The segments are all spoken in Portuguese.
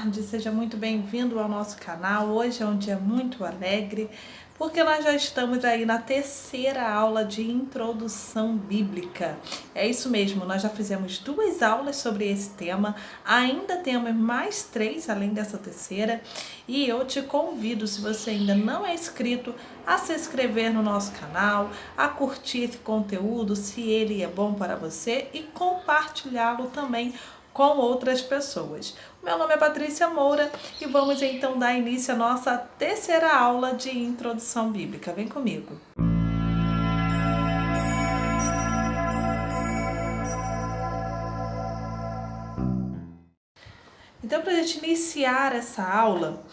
tarde, seja muito bem-vindo ao nosso canal. Hoje é um dia muito alegre, porque nós já estamos aí na terceira aula de introdução bíblica. É isso mesmo, nós já fizemos 2 aulas sobre esse tema, ainda temos mais 3 além dessa terceira, e eu te convido, se você ainda não é inscrito, a se inscrever no nosso canal, a curtir esse conteúdo, se ele é bom para você, e compartilhá-lo também com outras pessoas. Meu nome é Patrícia Moura e vamos então dar início à nossa terceira aula de introdução bíblica. Vem comigo. Então, para a gente iniciar essa aula,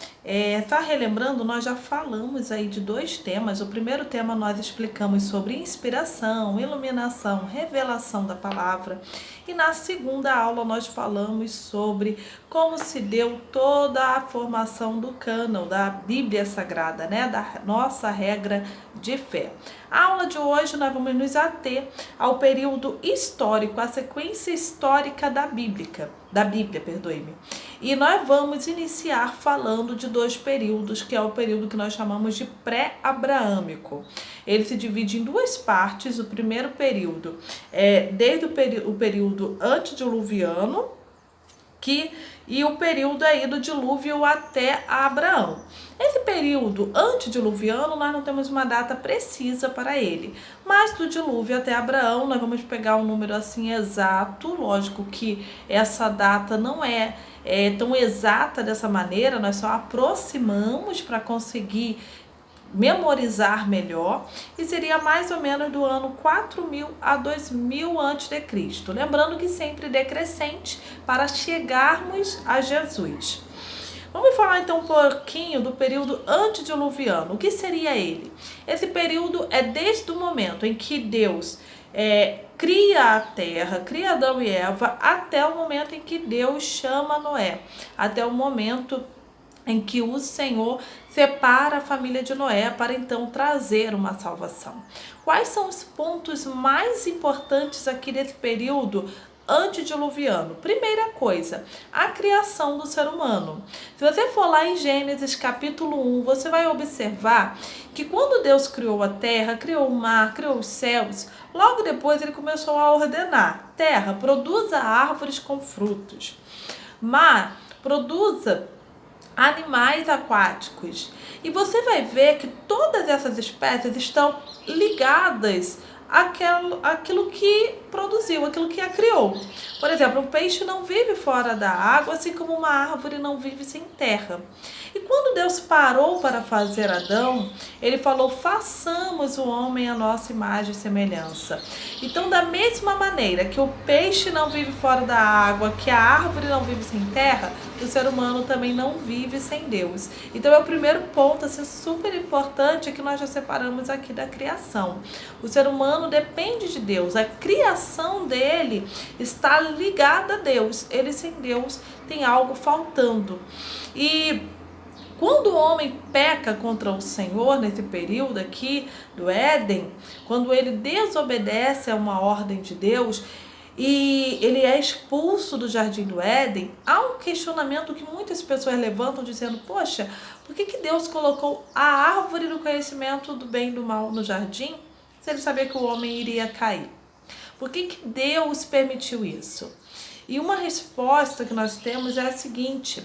tá relembrando, nós já falamos aí de 2 temas. O primeiro tema nós explicamos sobre inspiração, iluminação, revelação da palavra. E na segunda aula nós falamos sobre como se deu toda a formação do cânon, da Bíblia Sagrada, né? Da nossa regra de fé. A aula de hoje nós vamos nos ater ao período histórico, a sequência histórica da Bíblia, perdoe-me. E nós vamos iniciar falando de 2 períodos, que é o período que nós chamamos de pré-abraâmico. Ele se divide em 2 partes. O primeiro período é desde o período antediluviano, e o período aí do dilúvio até Abraão. Esse período antediluviano, nós não temos uma data precisa para ele, mas do dilúvio até Abraão, nós vamos pegar um número assim exato. Lógico que essa data não é tão exata dessa maneira, nós só aproximamos para conseguir memorizar melhor, e seria mais ou menos do ano 4000 a 2000 a.C. Lembrando que sempre decrescente para chegarmos a Jesus. Vamos falar então um pouquinho do período antediluviano. O que seria ele? Esse período é desde o momento em que Deus cria a terra, cria Adão e Eva, até o momento em que Deus chama Noé, até o momento em que o Senhor separa a família de Noé para então trazer uma salvação. Quais são os pontos mais importantes aqui desse período antediluviano? Primeira coisa, a criação do ser humano. Se você for lá em Gênesis capítulo 1, você vai observar que quando Deus criou a terra, criou o mar, criou os céus, logo depois ele começou a ordenar: terra, produza árvores com frutos, mar, produza animais aquáticos. E você vai ver que todas essas espécies estão ligadas àquilo que produziu, aquilo que a criou. Por exemplo, um peixe não vive fora da água, assim como uma árvore não vive sem terra. E quando Deus parou para fazer Adão, ele falou: façamos o homem à nossa imagem e semelhança. Então, da mesma maneira que o peixe não vive fora da água, que a árvore não vive sem terra, o ser humano também não vive sem Deus. Então, é o primeiro ponto assim, super importante que nós já separamos aqui da criação. O ser humano depende de Deus, a criação dele está ligada a Deus. Ele sem Deus tem algo faltando. E quando o homem peca contra o Senhor, nesse período aqui do Éden, quando ele desobedece a uma ordem de Deus e ele é expulso do jardim do Éden, há um questionamento que muitas pessoas levantam dizendo: poxa, por que Deus colocou a árvore do conhecimento do bem e do mal no jardim, se ele sabia que o homem iria cair? Por que Deus permitiu isso? E uma resposta que nós temos é a seguinte: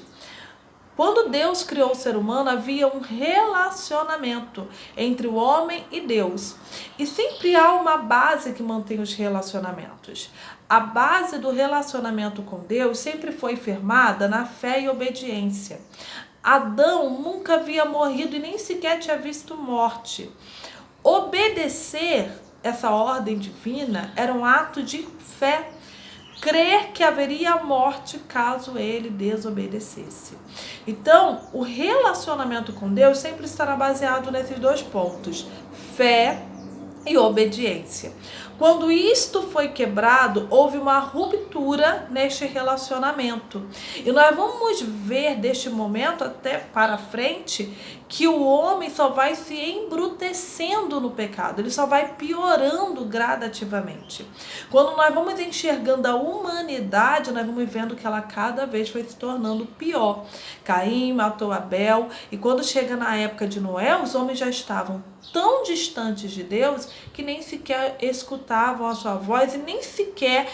quando Deus criou o ser humano, havia um relacionamento entre o homem e Deus. E sempre há uma base que mantém os relacionamentos. A base do relacionamento com Deus sempre foi firmada na fé e obediência. Adão nunca havia morrido e nem sequer tinha visto morte. Obedecer essa ordem divina era um ato de fé. Crer que haveria morte caso ele desobedecesse. Então, o relacionamento com Deus sempre estará baseado nesses 2 pontos: fé e obediência. Quando isto foi quebrado, houve uma ruptura neste relacionamento. E nós vamos ver deste momento até para frente que o homem só vai se embrutecendo no pecado, ele só vai piorando gradativamente. Quando nós vamos enxergando a humanidade, nós vamos vendo que ela cada vez foi se tornando pior. Caim matou Abel, e quando chega na época de Noé, os homens já estavam tão distantes de Deus que nem sequer escutavam a sua voz e nem sequer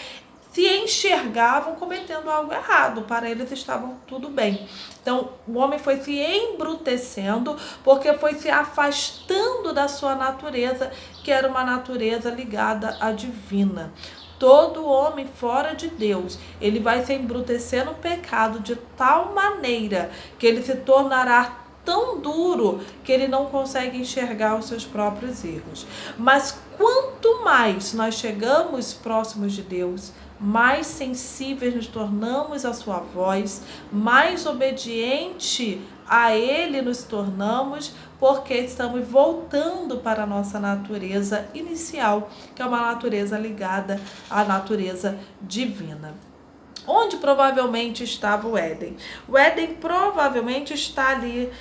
se enxergavam cometendo algo errado. Para eles estavam tudo bem. Então o homem foi se embrutecendo porque foi se afastando da sua natureza, que era uma natureza ligada à divina. Todo homem fora de Deus, ele vai se embrutecer no pecado de tal maneira que ele se tornará tão duro que ele não consegue enxergar os seus próprios erros. Mas quanto mais nós chegamos próximos de Deus, mais sensíveis nos tornamos à sua voz, mais obediente a Ele nos tornamos, porque estamos voltando para a nossa natureza inicial, que é uma natureza ligada à natureza divina. Onde provavelmente estava o Éden? O Éden provavelmente está ali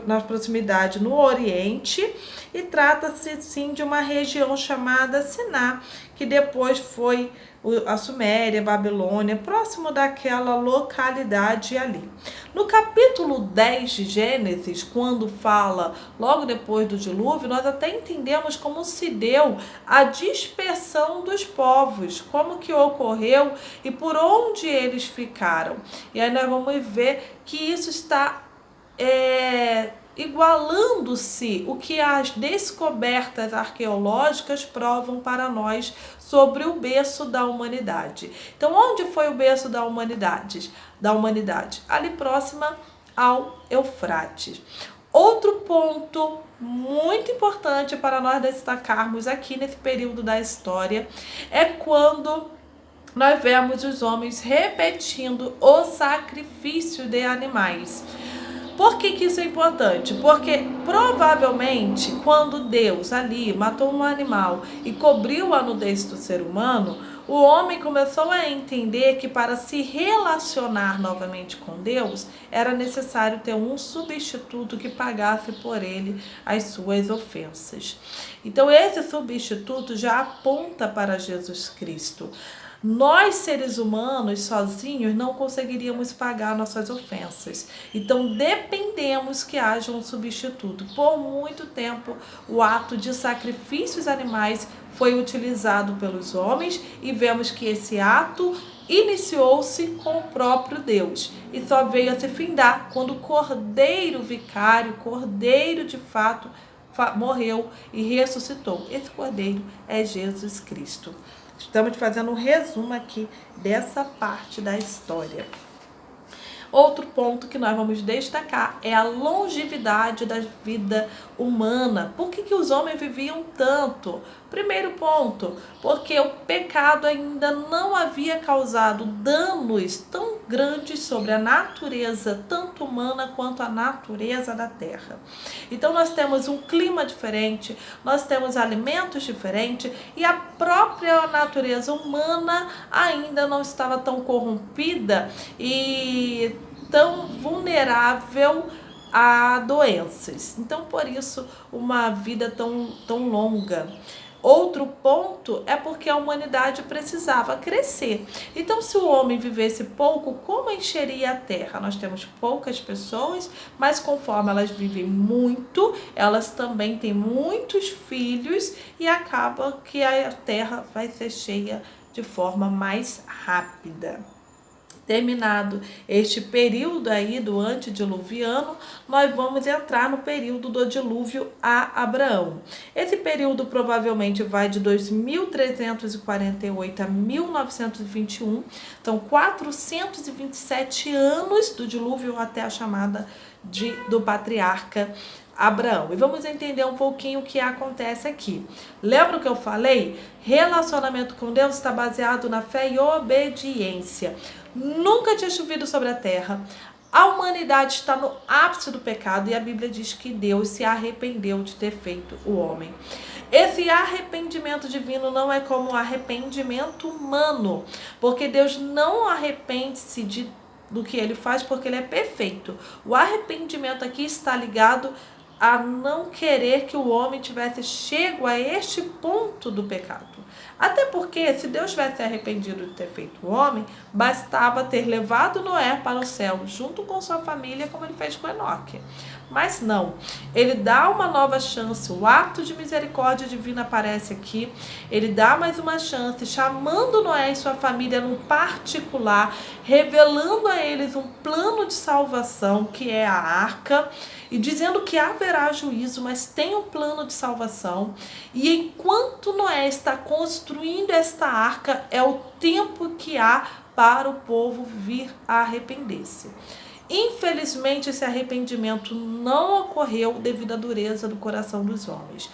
na proximidade no Oriente, e trata-se sim de uma região chamada Siná, que depois foi a Suméria, a Babilônia, próximo daquela localidade ali. No capítulo 10 de Gênesis, quando fala logo depois do dilúvio, nós até entendemos como se deu a dispersão dos povos, como que ocorreu e por onde eles ficaram. E aí nós vamos ver que isso está igualando-se o que as descobertas arqueológicas provam para nós sobre o berço da humanidade. Então, onde foi o berço da humanidade? Ali próxima ao Eufrates. Outro ponto muito importante para nós destacarmos aqui nesse período da história é quando nós vemos os homens repetindo o sacrifício de animais. Por que isso é importante? Porque provavelmente quando Deus ali matou um animal e cobriu a nudez do ser humano, o homem começou a entender que para se relacionar novamente com Deus, era necessário ter um substituto que pagasse por ele as suas ofensas. Então esse substituto já aponta para Jesus Cristo. Nós, seres humanos, sozinhos, não conseguiríamos pagar nossas ofensas. Então, dependemos que haja um substituto. Por muito tempo, o ato de sacrifícios animais foi utilizado pelos homens e vemos que esse ato iniciou-se com o próprio Deus e só veio a se findar quando o Cordeiro Vicário, Cordeiro de fato, morreu e ressuscitou. Esse Cordeiro é Jesus Cristo. Estamos fazendo um resumo aqui dessa parte da história. Outro ponto que nós vamos destacar é a longevidade da vida humana. Por que os homens viviam tanto? Primeiro ponto, porque o pecado ainda não havia causado danos tão grandes sobre a natureza, tanto humana quanto a natureza da terra. Então nós temos um clima diferente, nós temos alimentos diferentes e a própria natureza humana ainda não estava tão corrompida e tão vulnerável a doenças. Então, por isso, uma vida tão longa. Outro ponto é porque a humanidade precisava crescer. Então, se o homem vivesse pouco, como encheria a terra? Nós temos poucas pessoas, mas conforme elas vivem muito, elas também têm muitos filhos e acaba que a terra vai ser cheia de forma mais rápida. Terminado este período aí do antediluviano, nós vamos entrar no período do dilúvio a Abraão. Esse período provavelmente vai de 2348 a 1921, então 427 anos do dilúvio até a chamada do patriarca Abraão. E vamos entender um pouquinho o que acontece aqui. Lembra o que eu falei? Relacionamento com Deus está baseado na fé e obediência. Nunca tinha chovido sobre a terra. A humanidade está no ápice do pecado e a Bíblia diz que Deus se arrependeu de ter feito o homem. Esse arrependimento divino não é como o arrependimento humano, porque Deus não arrepende-se do que ele faz, porque ele é perfeito. O arrependimento aqui está ligado a não querer que o homem tivesse chego a este ponto do pecado. Até porque, se Deus tivesse arrependido de ter feito o homem, bastava ter levado Noé para o céu, junto com sua família, como ele fez com Enoque. Mas não, ele dá uma nova chance, o ato de misericórdia divina aparece aqui, ele dá mais uma chance, chamando Noé e sua família num particular, revelando a eles um plano de salvação, que é a arca, e dizendo que haverá juízo, mas tem um plano de salvação. E enquanto Noé está construindo esta arca, é o tempo que há para o povo vir a arrepender-se. Infelizmente, esse arrependimento não ocorreu devido à dureza do coração dos homens.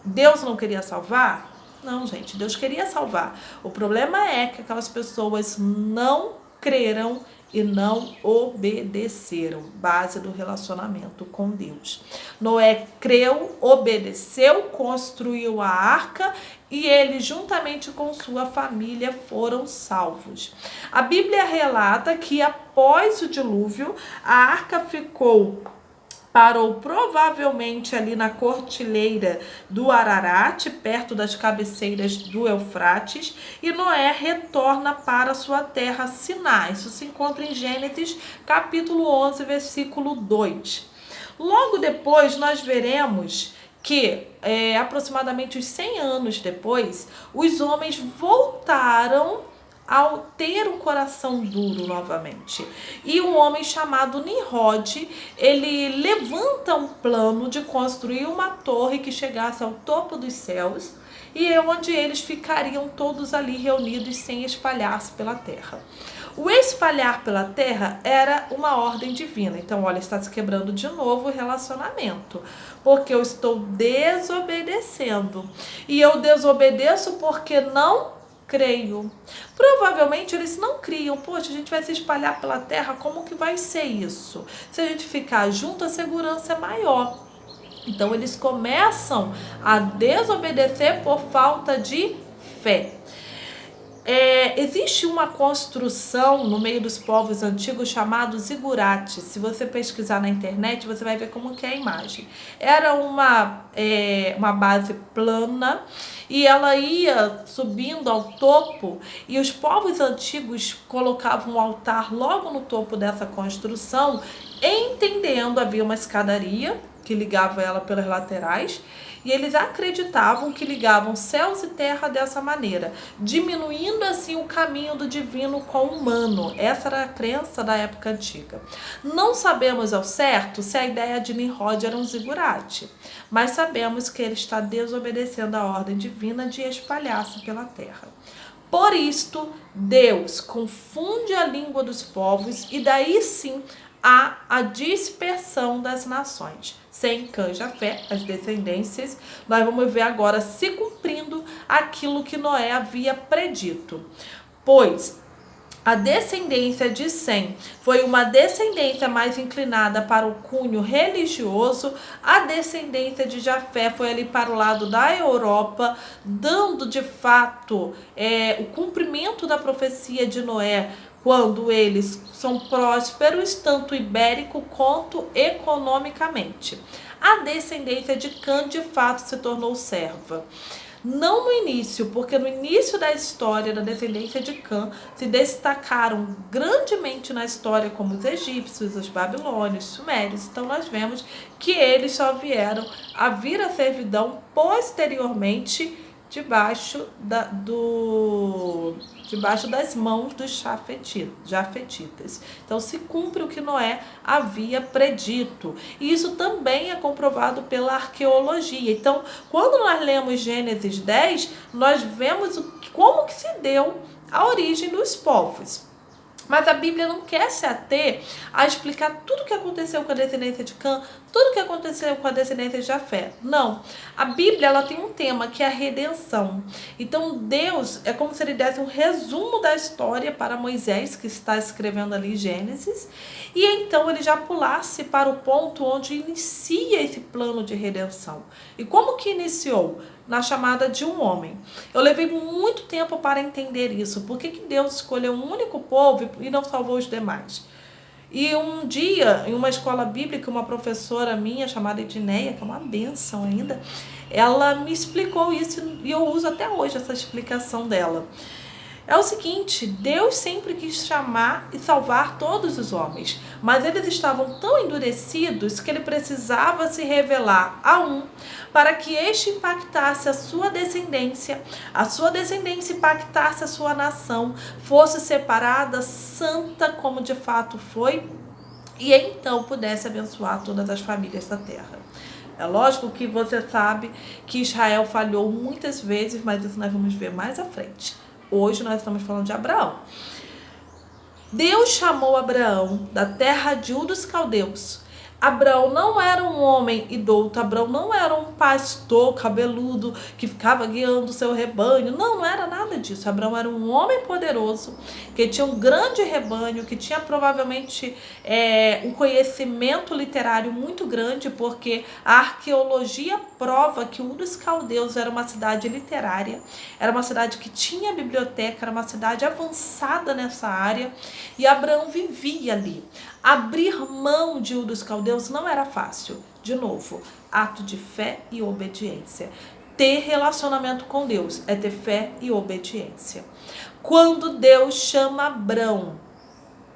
Deus não queria salvar? Não, gente, Deus queria salvar. O problema é que aquelas pessoas não creram e não obedeceram, base do relacionamento com Deus. Noé creu, obedeceu, construiu a arca e ele, juntamente com sua família, foram salvos. A Bíblia relata que após o dilúvio, a arca parou provavelmente ali na cortilheira do Ararat, perto das cabeceiras do Eufrates, e Noé retorna para sua terra Sinai. Isso se encontra em Gênesis capítulo 11, versículo 2. Logo depois nós veremos que aproximadamente uns 100 anos depois, os homens voltaram ao ter um coração duro novamente. E um homem chamado Nimrod, ele levanta um plano de construir uma torre que chegasse ao topo dos céus e onde eles ficariam todos ali reunidos sem espalhar-se pela terra. O espalhar pela terra era uma ordem divina. Então, olha, está se quebrando de novo o relacionamento, porque eu estou desobedecendo. E eu desobedeço porque não creio. Provavelmente eles não criam. Poxa, a gente vai se espalhar pela terra, como que vai ser isso? Se a gente ficar junto, a segurança é maior. Então eles começam a desobedecer por falta de fé. Existe uma construção no meio dos povos antigos chamado zigurate. Se você pesquisar na internet, você vai ver como que é a imagem. Era uma base plana e ela ia subindo ao topo, e os povos antigos colocavam um altar logo no topo dessa construção, entendendo, havia uma escadaria que ligava ela pelas laterais, e eles acreditavam que ligavam céus e terra dessa maneira, diminuindo assim o caminho do divino com o humano. Essa era a crença da época antiga. Não sabemos ao certo se a ideia de Nimrod era um zigurate, mas sabemos que ele está desobedecendo a ordem divina de espalhar-se pela terra. Por isto, Deus confunde a língua dos povos e daí sim há a dispersão das nações. Sem Cã e Jafé, as descendências, nós vamos ver agora se cumprindo aquilo que Noé havia predito. Pois a descendência de Sem foi uma descendência mais inclinada para o cunho religioso, a descendência de Jafé foi ali para o lado da Europa, dando de fato o cumprimento da profecia de Noé, quando eles são prósperos, tanto ibérico quanto economicamente. A descendência de Cã, de fato, se tornou serva. Não no início, porque no início da história da descendência de Cã se destacaram grandemente na história como os egípcios, os babilônios, os sumérios. Então nós vemos que eles só vieram a vir à servidão posteriormente, debaixo das mãos dos jafetitas. Então se cumpre o que Noé havia predito. E isso também é comprovado pela arqueologia. Então, quando nós lemos Gênesis 10, nós vemos como que se deu a origem dos povos. Mas a Bíblia não quer se ater a explicar tudo o que aconteceu com a descendência de Cã, tudo o que aconteceu com a descendência de Jafé. Não. A Bíblia ela tem um tema que é a redenção. Então Deus é como se ele desse um resumo da história para Moisés, que está escrevendo ali Gênesis, e então ele já pulasse para o ponto onde inicia esse plano de redenção. E como que iniciou? Na chamada de um homem. Eu levei muito tempo para entender isso. Por que Deus escolheu um único povo e não salvou os demais? E um dia, em uma escola bíblica, uma professora minha, chamada Edneia, que é uma bênção ainda, ela me explicou isso e eu uso até hoje essa explicação dela. É o seguinte, Deus sempre quis chamar e salvar todos os homens, mas eles estavam tão endurecidos que ele precisava se revelar a um para que este impactasse a sua descendência impactasse a sua nação, fosse separada, santa como de fato foi, e então pudesse abençoar todas as famílias da terra. É lógico que você sabe que Israel falhou muitas vezes, mas isso nós vamos ver mais à frente. Hoje nós estamos falando de Abraão. Deus chamou Abraão da terra de Ur dos Caldeus. Abraão não era um homem idólatra, Abraão não era um pastor cabeludo que ficava guiando o seu rebanho. Não era nada disso. Abraão era um homem poderoso, que tinha um grande rebanho, que tinha provavelmente um conhecimento literário muito grande, porque a arqueologia prova que Ur dos Caldeus era uma cidade literária, era uma cidade que tinha biblioteca, era uma cidade avançada nessa área, e Abraão vivia ali. Abrir mão de Ur dos Caldeus não era fácil. De novo, ato de fé e obediência. Ter relacionamento com Deus é ter fé e obediência. Quando Deus chama Abraão,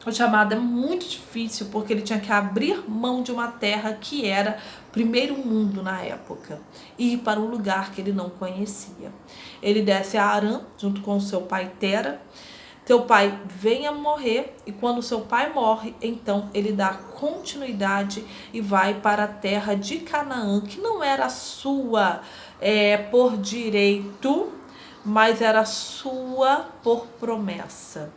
o chamado é muito difícil, porque ele tinha que abrir mão de uma terra que era primeiro mundo na época e ir para um lugar que ele não conhecia. Ele desce a Harã junto com seu pai Tera. Teu pai vem a morrer, e quando seu pai morre, então ele dá continuidade e vai para a terra de Canaã, que não era sua por direito, mas era sua por promessa.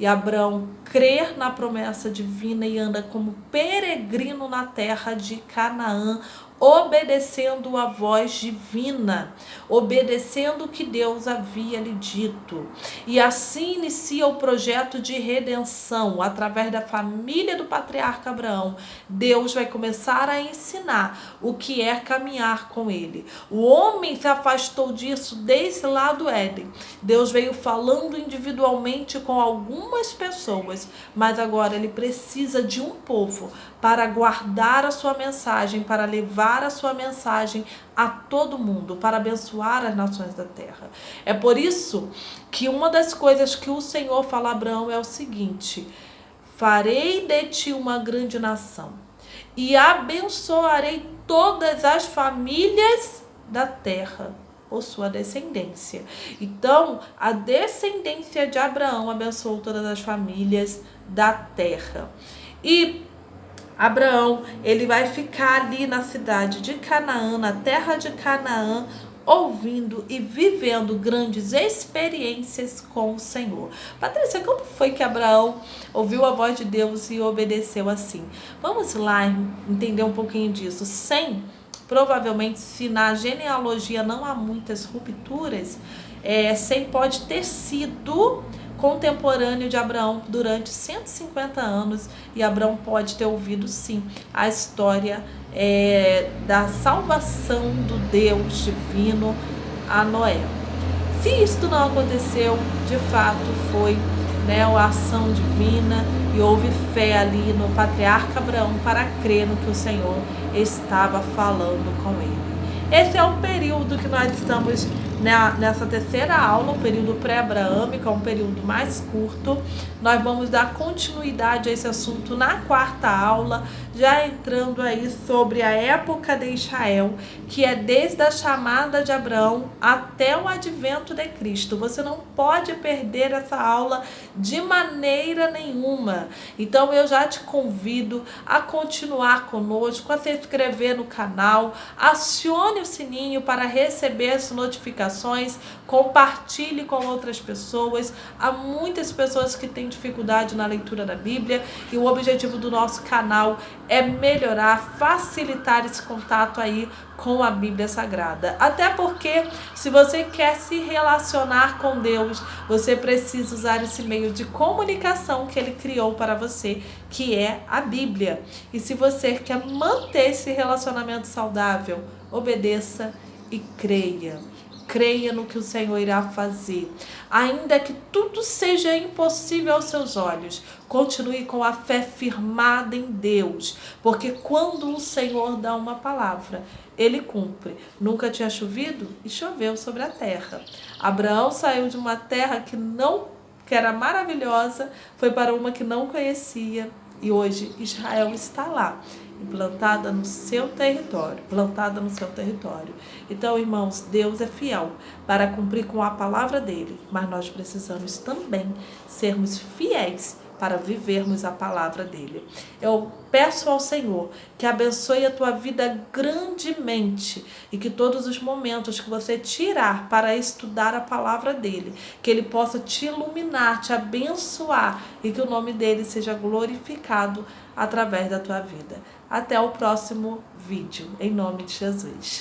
E Abraão crê na promessa divina e anda como peregrino na terra de Canaã, obedecendo a voz divina, obedecendo o que Deus havia lhe dito. E assim inicia o projeto de redenção, através da família do patriarca Abraão. Deus vai começar a ensinar o que é caminhar com ele. O homem se afastou disso desde lá do Éden. Deus veio falando individualmente com algumas pessoas, mas agora ele precisa de um povo para guardar a sua mensagem, para levar a sua mensagem a todo mundo, para abençoar as nações da terra. É por isso que uma das coisas que o Senhor fala a Abraão é o seguinte: farei de ti uma grande nação e abençoarei todas as famílias da terra por sua descendência. Então, a descendência de Abraão abençoou todas as famílias da terra. E Abraão, ele vai ficar ali na cidade de Canaã, na terra de Canaã, ouvindo e vivendo grandes experiências com o Senhor. Patrícia, como foi que Abraão ouviu a voz de Deus e obedeceu assim? Vamos lá entender um pouquinho disso. Provavelmente, se na genealogia não há muitas rupturas, Sem pode ter sido contemporâneo de Abraão durante 150 anos, e Abraão pode ter ouvido sim a história da salvação do Deus divino a Noé. Se isto não aconteceu, de fato foi a ação divina, e houve fé ali no patriarca Abraão para crer no que o Senhor estava falando com ele. Esse é o período que nós estamos nessa terceira aula, um período pré-abraâmico, um período mais curto. Nós vamos dar continuidade a esse assunto na quarta aula, já entrando aí sobre a época de Israel, que é desde a chamada de Abraão até o advento de Cristo. Você não pode perder essa aula de maneira nenhuma. Então eu já te convido a continuar conosco, a se inscrever no canal, acione o sininho para receber as notificações pregações, compartilhe com outras pessoas. Há muitas pessoas que têm dificuldade na leitura da Bíblia e o objetivo do nosso canal é melhorar, facilitar esse contato aí com a Bíblia Sagrada. Até porque, se você quer se relacionar com Deus, você precisa usar esse meio de comunicação que Ele criou para você, que é a Bíblia. E se você quer manter esse relacionamento saudável, obedeça e creia. Creia no que o Senhor irá fazer. Ainda que tudo seja impossível aos seus olhos, continue com a fé firmada em Deus, porque quando o Senhor dá uma palavra, Ele cumpre. Nunca tinha chovido e choveu sobre a terra. Abraão saiu de uma terra que era maravilhosa, foi para uma que não conhecia, e hoje Israel está lá, plantada no seu território, Então, irmãos, Deus é fiel para cumprir com a palavra dele, mas nós precisamos também sermos fiéis para vivermos a palavra dele. Eu peço ao Senhor que abençoe a tua vida grandemente e que todos os momentos que você tirar para estudar a palavra dele, que ele possa te iluminar, te abençoar e que o nome dele seja glorificado através da tua vida. Até o próximo vídeo, em nome de Jesus.